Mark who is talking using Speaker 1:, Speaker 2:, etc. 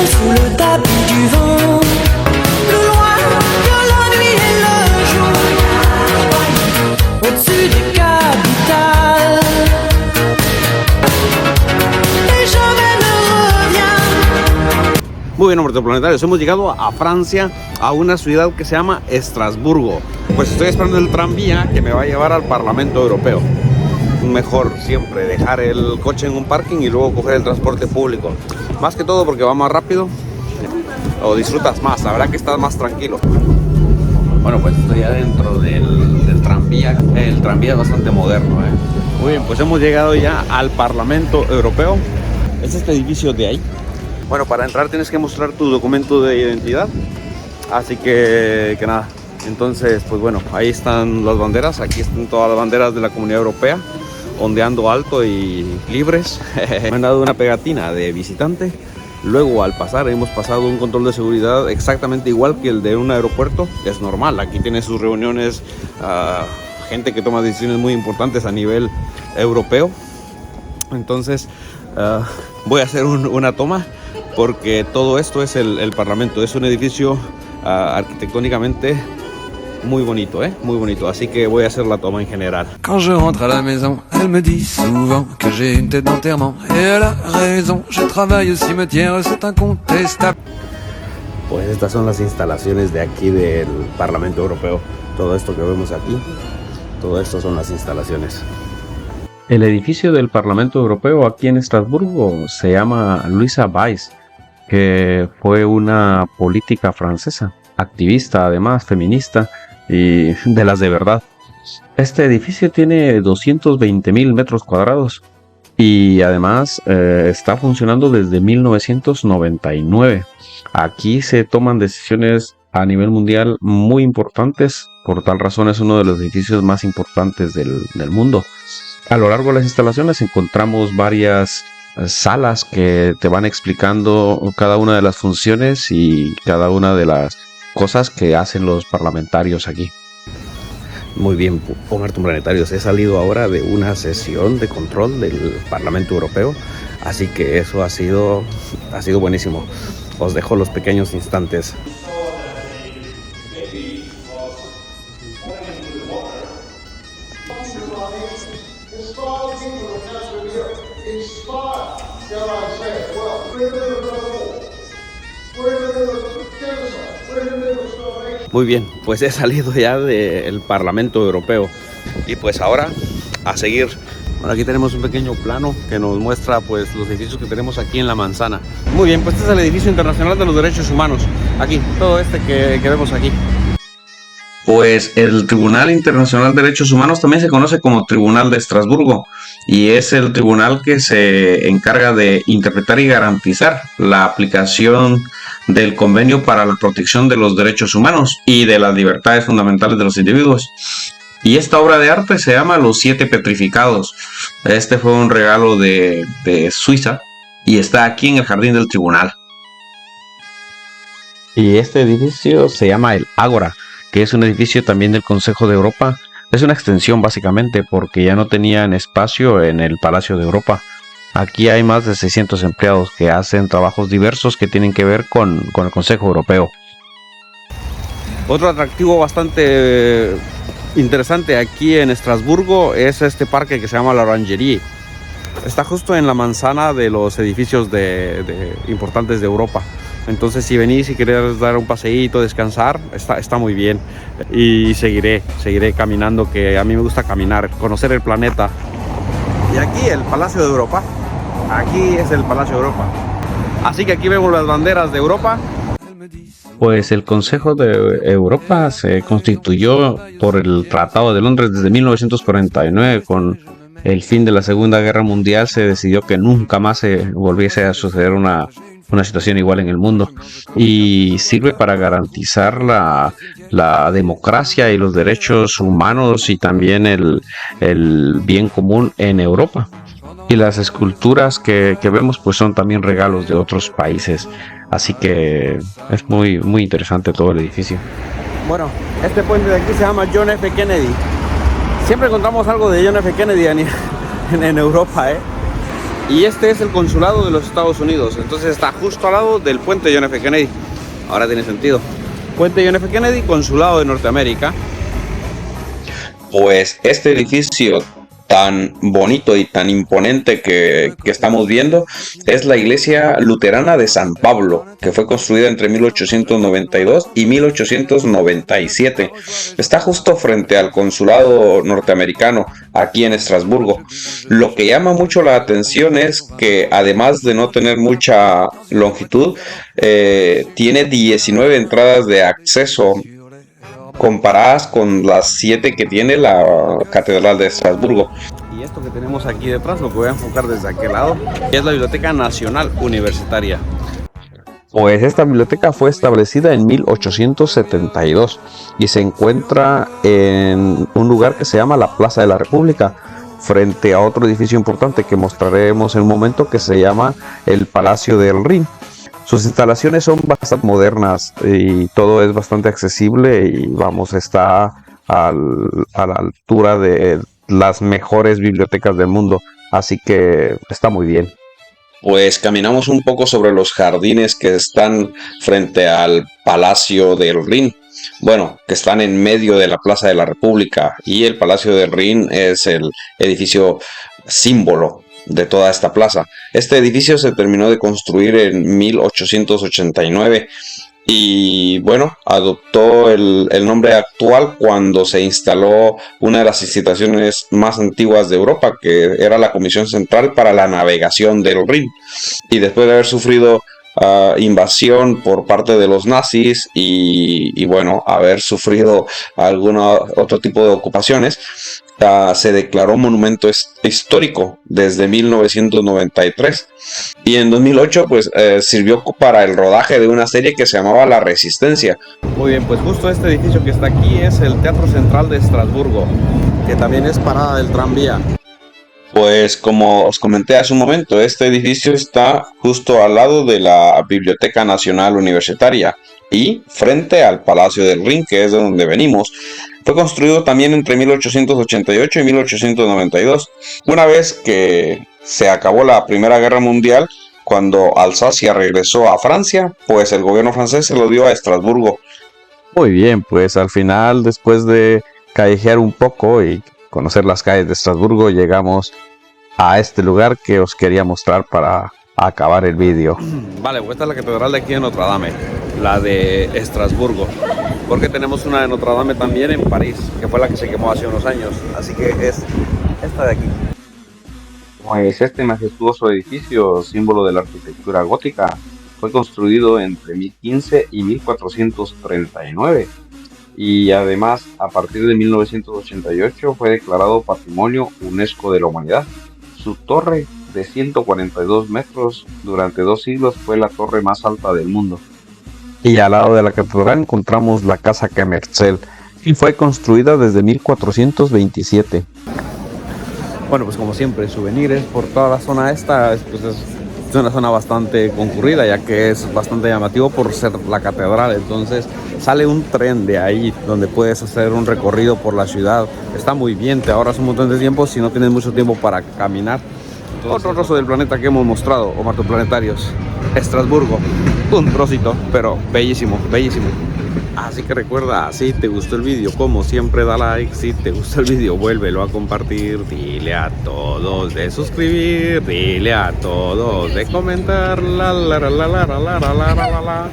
Speaker 1: ciel sous le tapis du vent. Plus loin que la nuit et le jour, au-dessus des capitales. Et jamais ne reviens.
Speaker 2: Muy bien, planetarios, hemos llegado a Francia, a una ciudad que se llama Estrasburgo. Pues estoy esperando el tranvía que me va a llevar al Parlamento Europeo. Mejor siempre dejar el coche en un parking y luego coger el transporte público. Más que todo porque va más rápido o disfrutas más, la verdad que estás más tranquilo. Bueno, pues estoy adentro del tranvía. El tranvía es bastante moderno, ¿eh? Muy bien, pues hemos llegado ya al Parlamento Europeo. Es este edificio de ahí. Bueno, para entrar tienes que mostrar tu documento de identidad. Así que nada. Entonces, pues bueno, ahí están las banderas. Aquí están todas las banderas de la Comunidad Europea, ondeando alto y libres. Me han dado una pegatina de visitante. Luego, al pasar, hemos pasado un control de seguridad exactamente igual que el de un aeropuerto. Es normal, aquí tiene sus reuniones gente que toma decisiones muy importantes a nivel europeo. Entonces, voy a hacer una toma porque todo esto es el Parlamento. Es un edificio arquitectónicamente muy bonito, muy bonito, así que voy a hacer la toma en general.
Speaker 3: Quand je rentre à la maison, elle me dit souvent que j'ai une tête d'enterrement. Et elle a raison, je travaille au cimetière, c'est incontestable.
Speaker 2: Pues estas son las instalaciones de aquí del Parlamento Europeo. Todo esto que vemos aquí, todo esto son las instalaciones. El edificio del Parlamento Europeo aquí en Estrasburgo se llama Luisa Weiss, que fue una política francesa, activista, además feminista, y de las de verdad. Este edificio tiene 220.000 metros cuadrados y además está funcionando desde 1999. Aquí se toman decisiones a nivel mundial muy importantes, por tal razón es uno de los edificios más importantes del mundo. A lo largo de las instalaciones encontramos varias salas que te van explicando cada una de las funciones y cada una de las cosas que hacen los parlamentarios aquí. Muy bien, planetarios, he salido ahora de una sesión de control del Parlamento Europeo, así que eso ha sido buenísimo. Os dejo los pequeños instantes. Muy bien, pues he salido ya del Parlamento Europeo y pues ahora a seguir. Bueno, aquí tenemos un pequeño plano que nos muestra pues los edificios que tenemos aquí en la manzana. Muy bien, pues este es el edificio internacional de los derechos humanos. Aquí, todo este que vemos aquí. Pues el Tribunal Internacional de Derechos Humanos también se conoce como Tribunal de Estrasburgo y es el tribunal que se encarga de interpretar y garantizar la aplicación del Convenio para la Protección de los Derechos Humanos y de las Libertades Fundamentales de los Individuos. Y esta obra de arte se llama Los Siete Petrificados. Este fue un regalo de Suiza y está aquí en el jardín del tribunal. Y este edificio se llama el Ágora, que es un edificio también del Consejo de Europa. Es una extensión básicamente porque ya no tenían espacio en el Palacio de Europa. Aquí hay más de 600 empleados que hacen trabajos diversos que tienen que ver con el Consejo Europeo. Otro atractivo bastante interesante aquí en Estrasburgo es este parque que se llama la Orangerie. Está justo en la manzana de los edificios importantes de Europa. Entonces si venís y queréis dar un paseíto, descansar, está muy bien. Y seguiré caminando, que a mí me gusta caminar, conocer el planeta. Y aquí el Palacio de Europa. Aquí es el Palacio de Europa. Así que aquí vemos las banderas de Europa. Pues el Consejo de Europa se constituyó por el Tratado de Londres desde 1949. Con el fin de la Segunda Guerra Mundial se decidió que nunca más se volviese a suceder una situación igual en el mundo, y sirve para garantizar la democracia y los derechos humanos y también el bien común en Europa. Y las esculturas que vemos pues son también regalos de otros países, así que es muy interesante todo el edificio. Bueno, este puente de aquí se llama John F. Kennedy. Siempre encontramos algo de John F. Kennedy en Europa, Y este es el consulado de los Estados Unidos. Entonces está justo al lado del puente John F. Kennedy. Ahora tiene sentido. Puente John F. Kennedy, consulado de Norteamérica.
Speaker 4: Pues este edificio tan bonito y tan imponente que estamos viendo es la iglesia luterana de San Pablo, que fue construida entre 1892 y 1897. Está justo frente al consulado norteamericano aquí en Estrasburgo. Lo que llama mucho la atención es que, además de no tener mucha longitud, tiene 19 entradas de acceso, comparadas con las 7 que tiene la Catedral de Estrasburgo.
Speaker 2: Y esto que tenemos aquí detrás, lo que voy a enfocar desde aquel lado, es la Biblioteca Nacional Universitaria. Pues esta biblioteca fue establecida en 1872 y se encuentra en un lugar que se llama la Plaza de la República, frente a otro edificio importante que mostraremos en un momento, que se llama el Palacio del Rin. Sus instalaciones son bastante modernas y todo es bastante accesible y está a la altura de las mejores bibliotecas del mundo, así que está muy bien.
Speaker 4: Pues caminamos un poco sobre los jardines que están frente al Palacio del Rin. Bueno, que están en medio de la Plaza de la República, y el Palacio del Rin es el edificio símbolo de toda esta plaza. Este edificio se terminó de construir en 1889 y bueno, adoptó el nombre actual cuando se instaló una de las instituciones más antiguas de Europa, que era la Comisión Central para la Navegación del Rin. Y después de haber sufrido invasión por parte de los nazis y bueno, haber sufrido algún otro tipo de ocupaciones, se declaró monumento histórico desde 1993, y en 2008 pues sirvió para el rodaje de una serie que se llamaba La Resistencia.
Speaker 2: Muy bien, pues justo este edificio que está aquí es el Teatro Central de Estrasburgo, que también es parada del tranvía.
Speaker 4: Pues como os comenté hace un momento, este edificio está justo al lado de la Biblioteca Nacional Universitaria y frente al Palacio del Rin, que es de donde venimos. Fue construido también entre 1888 y 1892, una vez que se acabó la Primera Guerra Mundial. Cuando Alsacia regresó a Francia, pues el gobierno francés se lo dio a Estrasburgo.
Speaker 2: Muy bien, pues al final, después de callejear un poco y conocer las calles de Estrasburgo, llegamos a este lugar que os quería mostrar para acabar el vídeo. Vale, pues esta es la catedral de aquí de Notre Dame, la de Estrasburgo, porque tenemos una de Notre Dame también en París, que fue la que se quemó hace unos años, así que es esta de aquí. Pues este majestuoso edificio, símbolo de la arquitectura gótica, fue construido entre 1015 y 1439. Y además, a partir de 1988 fue declarado Patrimonio UNESCO de la Humanidad. Su torre, de 142 metros, durante 2 siglos fue la torre más alta del mundo. Y al lado de la catedral encontramos la Casa Kemerzel, y fue construida desde 1427. Bueno, pues como siempre, souvenirs por toda la zona esta, pues es una zona bastante concurrida, ya que es bastante llamativo por ser la catedral. Entonces sale un tren de ahí donde puedes hacer un recorrido por la ciudad. Está muy bien, te ahorras un montón de tiempo si no tienes mucho tiempo para caminar. Otro trozo del planeta que hemos mostrado, o martoplanetarios, Estrasburgo, un trocito, pero bellísimo, bellísimo. Así que recuerda, si te gustó el vídeo, como siempre, da like. Si te gustó el vídeo, vuélvelo a compartir. Dile a todos de suscribir. Dile a todos de comentar. La la la la la la la la la la.